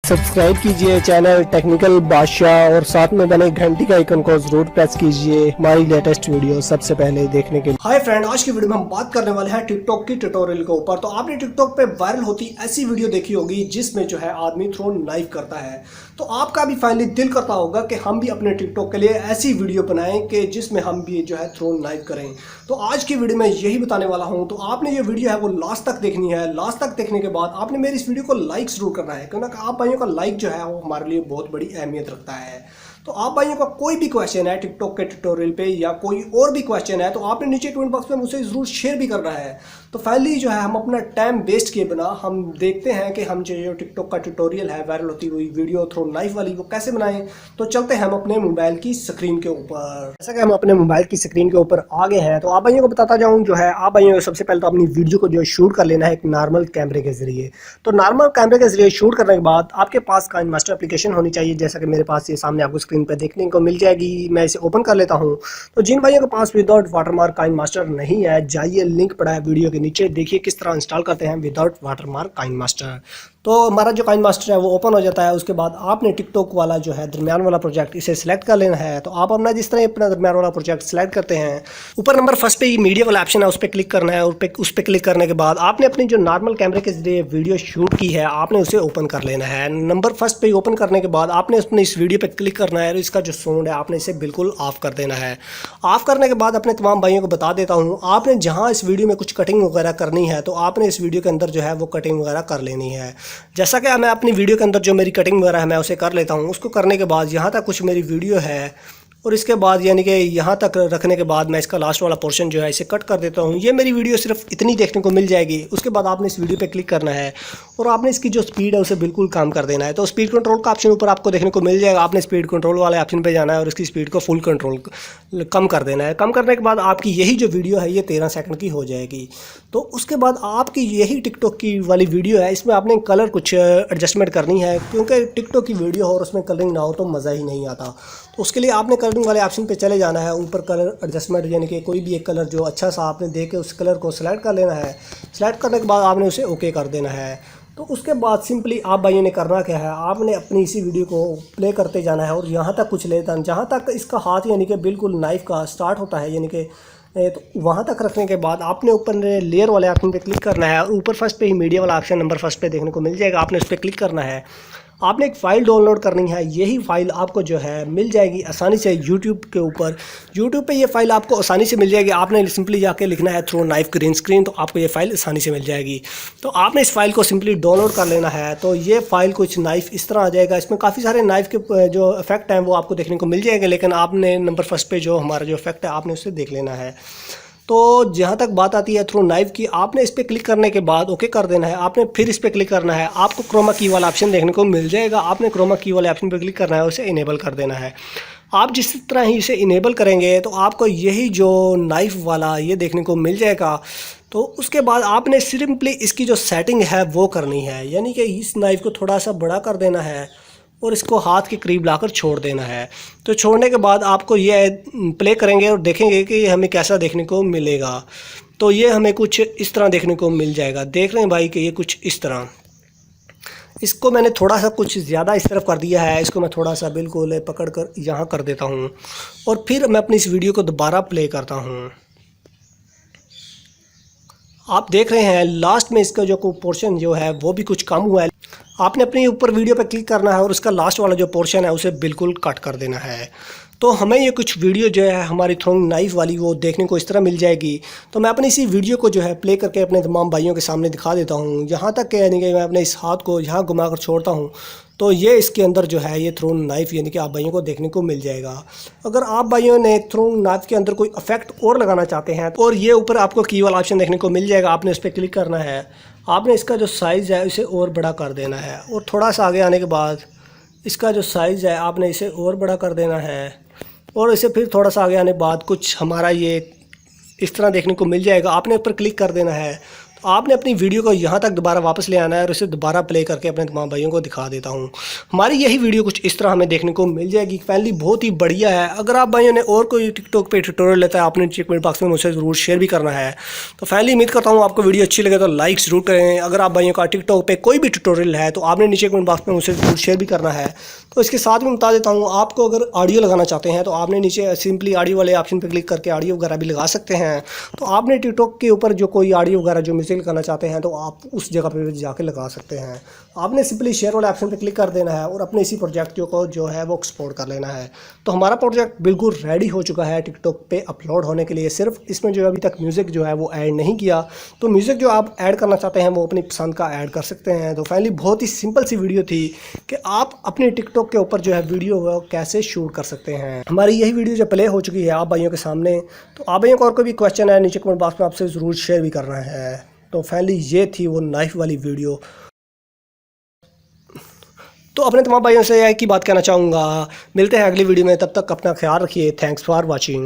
Subscribe कीजिए channel technical बादशाह और साथ में बने घंटी का आइकन को जरूर प्रेस कीजिए हमारी लेटेस्ट वीडियो सबसे पहले देखने के लिए। हाय फ्रेंड, आज की वीडियो में हम बात करने वाले हैं टिकटॉक की ट्यूटोरियल के ऊपर। तो आपने टिकटॉक पे वायरल होती ऐसी वीडियो देखी होगी जिसमें जो है आदमी थ्रोन नाइफ करता है। तो आपका भी फाइनली दिल करता होगा कि हम भी अपने टिकटॉक के लिए ऐसी वीडियो बनाएं कि जिसमें हम भी जो है थ्रोन नाइफ करें। तो आज की वीडियो में यही बताने वाला हूं। तो आपने ये वीडियो है वो लास्ट तक देखनी है। लास्ट तक देखने के बाद आपने मेरी इस वीडियो को लाइक जरूर करना है, क्योंकि आप भाइयों का लाइक जो है वो हमारे लिए बहुत बड़ी अहमियत रखता है। तो आप भाइयों का कोई भी क्वेश्चन है टिकटॉक के ट्यूटोरियल पे या कोई और भी क्वेश्चन है तो आपने नीचे कमेंट बॉक्स में मुझसे जरूर शेयर भी करना है। तो फाइनली जो है हम अपना टाइम वेस्ट किए बिना हम देखते हैं कि हम जो टिकटॉक का ट्यूटोरियल है वायरल होती हुई वीडियो थ्रोन नाइफ वाली वो कैसे बनाएं। तो चलते हैं हम अपने मोबाइल की स्क्रीन के ऊपर। जैसा कि हम अपने मोबाइल की स्क्रीन के ऊपर आ गए हैं तो आप भाइयों को बताता जाऊँ जो है आप भाइयों को सबसे पहले तो अपनी वीडियो को जो शूट कर लेना है एक नॉर्मल कैमरे के जरिए। तो नॉर्मल कैमरे के जरिए शूट करने के बाद आपके पास काइन मास्टर एप्लीकेशन होनी चाहिए, जैसा कि मेरे पास ये सामने आपको स्क्रीन पर देखने को मिल जाएगी। मैं इसे ओपन कर लेता हूं। तो जिन भाइयों के पास विदाउट वाटरमार्क काइन मास्टर नहीं है, जाइए लिंक पड़ा है वीडियो के नीचे, देखिए किस तरह इंस्टॉल करते हैं विदाउट वाटरमार्क काइन मास्टर। तो हमारा जो काइन मास्टर है वो ओपन हो जाता है। उसके बाद आपने टिकटॉक वाला जो है दरमियान वाला प्रोजेक्ट इसे सिलेक्ट कर लेना है। तो आप अपना जिस तरह अपना दरमियान वाला प्रोजेक्ट सिलेक्ट करते हैं, ऊपर नंबर फर्स्ट पे ही मीडिया वाला ऑप्शन है उस पर क्लिक करना है। और उस पर क्लिक करने के बाद आपने अपनी जो नॉर्मल कैमरे के जरिए वीडियो शूट की है आपने उसे ओपन कर लेना है। नंबर फर्स्ट पे ओपन करने के बाद आपने अपने इस वीडियो पे क्लिक करना है और इसका जो साउंड है आपने इसे बिल्कुल ऑफ कर देना है। ऑफ करने के बाद अपने तमाम भाइयों को बता देता हूँ, आपने जहाँ इस वीडियो में कुछ कटिंग वगैरह करनी है तो आपने इस वीडियो के अंदर जो है वो कटिंग वगैरह कर लेनी है। जैसा कि मैं अपनी वीडियो के अंदर जो मेरी कटिंग वगैरह है मैं उसे कर लेता हूँ। उसको करने के बाद यहाँ तक कुछ मेरी वीडियो है और इसके बाद यानी कि यहाँ तक रखने के बाद मैं इसका लास्ट वाला पोर्शन जो है इसे कट कर देता हूँ। ये मेरी वीडियो सिर्फ इतनी देखने को मिल जाएगी। उसके बाद आपने इस वीडियो पे क्लिक करना है और आपने इसकी जो स्पीड है उसे बिल्कुल कम कर देना है। तो स्पीड कंट्रोल का ऑप्शन ऊपर आपको देखने को मिल जाएगा। आपने स्पीड कंट्रोल वाले ऑप्शन पे जाना है और इसकी स्पीड को फुल कंट्रोल कम कर देना है। कम करने के बाद आपकी यही जो वीडियो है ये 13 सेकंड की हो जाएगी। तो उसके बाद आपकी यही टिकटॉक की वाली वीडियो है, इसमें आपने कलर कुछ एडजस्टमेंट करनी है, क्योंकि टिकटॉक की वीडियो हो और उसमें कलरिंग ना हो तो मज़ा ही नहीं आता। तो उसके लिए आपने कलरिंग वाले ऑप्शन पे चले जाना है। ऊपर कलर एडजस्टमेंट यानी कि कोई भी एक कलर जो अच्छा सा आपने देख के उस कलर को सिलेक्ट कर लेना है। सिलेक्ट करने के बाद आपने उसे ओके कर देना है। तो उसके बाद सिंपली आप भाइयों ने करना क्या है, आपने अपनी इसी वीडियो को प्ले करते जाना है और यहाँ तक कुछ लेता जहाँ तक इसका हाथ यानी कि बिल्कुल नाइफ का स्टार्ट होता है, यानी कि तो वहाँ तक रखने के बाद आपने ऊपर लेयर वाले ऑप्शन पे क्लिक करना है और ऊपर फर्स्ट पे ही मीडिया वाला ऑप्शन नंबर फर्स्ट पे देखने को मिल जाएगा। आपने उस पर क्लिक करना है। आपने एक फ़ाइल डाउनलोड करनी है। यही फ़ाइल आपको जो है मिल जाएगी आसानी से यूट्यूब के ऊपर। यूट्यूब पे ये फ़ाइल आपको आसानी से मिल जाएगी। आपने सिंपली जाके लिखना है थ्रोन नाइफ ग्रीन स्क्रीन, तो आपको ये फ़ाइल आसानी से मिल जाएगी। तो आपने इस फ़ाइल को सिंपली डाउनलोड कर लेना है। तो ये फ़ाइल कुछ नाइफ इस तरह आ जाएगा। इसमें काफ़ी सारे नाइफ के जो इफेक्ट हैं वो आपको देखने को मिल जाएंगे, लेकिन आपने नंबर फर्स्ट पे जो हमारा जो इफेक्ट है आपने उसे देख लेना है। तो जहाँ तक बात आती है थ्रो नाइफ की, आपने इस पर क्लिक करने के बाद ओके कर देना है। आपने फिर इस पर क्लिक करना है, आपको क्रोमा की वाला ऑप्शन देखने को मिल जाएगा। आपने क्रोमा की वाले ऑप्शन पर क्लिक करना है और उसे इनेबल कर देना है। आप जिस तरह ही इसे इनेबल करेंगे तो आपको यही जो नाइफ वाला ये देखने को मिल जाएगा। तो उसके बाद आपने सिंपली इसकी जो सेटिंग है वो करनी है, यानी कि इस नाइफ को थोड़ा सा बड़ा कर देना है और इसको हाथ के करीब लाकर छोड़ देना है। तो छोड़ने के बाद आपको ये प्ले करेंगे और देखेंगे कि हमें कैसा देखने को मिलेगा। तो ये हमें कुछ इस तरह देखने को मिल जाएगा। देख रहे हैं भाई कि ये कुछ इस तरह, इसको मैंने थोड़ा सा कुछ ज़्यादा इस तरफ कर दिया है। इसको मैं थोड़ा सा बिल्कुल पकड़ कर यहाँ कर देता हूँ और फिर मैं अपनी इस वीडियो को दोबारा प्ले करता हूँ। आप देख रहे हैं लास्ट में इसका जो पोर्शन जो है वो भी कुछ कम हुआ है। आपने अपने ऊपर वीडियो पर क्लिक करना है और उसका लास्ट वाला जो पोर्शन है उसे बिल्कुल कट कर देना है। तो हमें ये कुछ वीडियो जो है हमारी थ्रोइंग नाइफ वाली वो देखने को इस तरह मिल जाएगी। तो मैं अपनी इसी वीडियो को जो है प्ले करके अपने तमाम भाइयों के सामने दिखा देता हूँ। यहाँ तक कि यानी कि मैं अपने इस हाथ को यहाँ घुमा कर छोड़ता हूँ तो ये इसके अंदर जो है ये थ्रोन नाइफ यानी कि आप भाइयों को देखने को मिल जाएगा। अगर आप भाइयों ने थ्रोन नाइफ के अंदर कोई इफेक्ट और लगाना चाहते हैं और ये ऊपर आपको की वाला ऑप्शन देखने को मिल जाएगा। आपने उस पर क्लिक करना है। आपने इसका जो साइज़ है इसे और बड़ा कर देना है और थोड़ा सा आगे आने के बाद इसका जो साइज़ है आपने इसे और बड़ा कर देना है और इसे फिर थोड़ा सा आगे आने के बाद कुछ हमारा ये इस तरह देखने को मिल जाएगा। आपने ऊपर क्लिक कर देना है। तो आपने अपनी वीडियो को यहाँ तक दोबारा वापस ले आना है और इसे दोबारा प्ले करके अपने तमाम भाइयों को दिखा देता हूँ। हमारी यही वीडियो कुछ इस तरह हमें देखने को मिल जाएगी। फाइनली बहुत ही बढ़िया है। अगर आप भाइयों ने और कोई टिकटॉक पे ट्यूटोरियल लेता है आपने नीचे कमेंट बॉक्स में मुझसे ज़रूर शेयर भी करना है। तो फाइनली उम्मीद करता हूँ आपको वीडियो अच्छी लगे तो लाइक ज़रूर करें। अगर आप भाइयों का टिकटॉक पे कोई भी ट्यूटोरियल है तो आपने नीचे कमेंट बॉक्स में मुझसे ज़रूर शेयर भी करना है। तो इसके साथ में बता देता हूँ, आपको अगर ऑडियो लगाना चाहते हैं तो आपने नीचे सिंपली ऑडियो वाले ऑप्शन पर क्लिक करके ऑडियो वगैरह भी लगा सकते हैं। तो आपने टिकटॉक के ऊपर जो कोई ऑडियो वगैरह जो म्यूजिक लगाना चाहते हैं तो आप उस जगह पे जाके लगा सकते हैं। आपने सिंपली शेयर वाले ऑप्शन पे क्लिक कर देना है और अपने इसी प्रोजेक्ट को जो है वो एक्सपोर्ट कर लेना है। तो हमारा प्रोजेक्ट बिल्कुल रेडी हो चुका है टिकटॉक पे अपलोड होने के लिए। सिर्फ इसमें जो अभी तक म्यूज़िक जो है वो ऐड नहीं किया, तो म्यूज़िक जो आप ऐड करना चाहते हैं वो अपनी पसंद का ऐड कर सकते हैं। तो फाइनली बहुत ही सिंपल सी वीडियो थी कि आप अपने टिकटॉक के ऊपर जो है वीडियो वो कैसे शूट कर सकते हैं। हमारी यही वीडियो जो प्ले हो चुकी है आप भाइयों के सामने। तो आप भाइयों को और कोई भी क्वेश्चन है नीचे कमेंट बॉक्स में आपसे ज़रूर शेयर भी करना है। तो फाइनली ये थी वो नाइफ वाली वीडियो। तो अपने तमाम भाइयों से एक ही बात कहना चाहूँगा, मिलते हैं अगली वीडियो में, तब तक अपना ख्याल रखिए। Thanks for watching.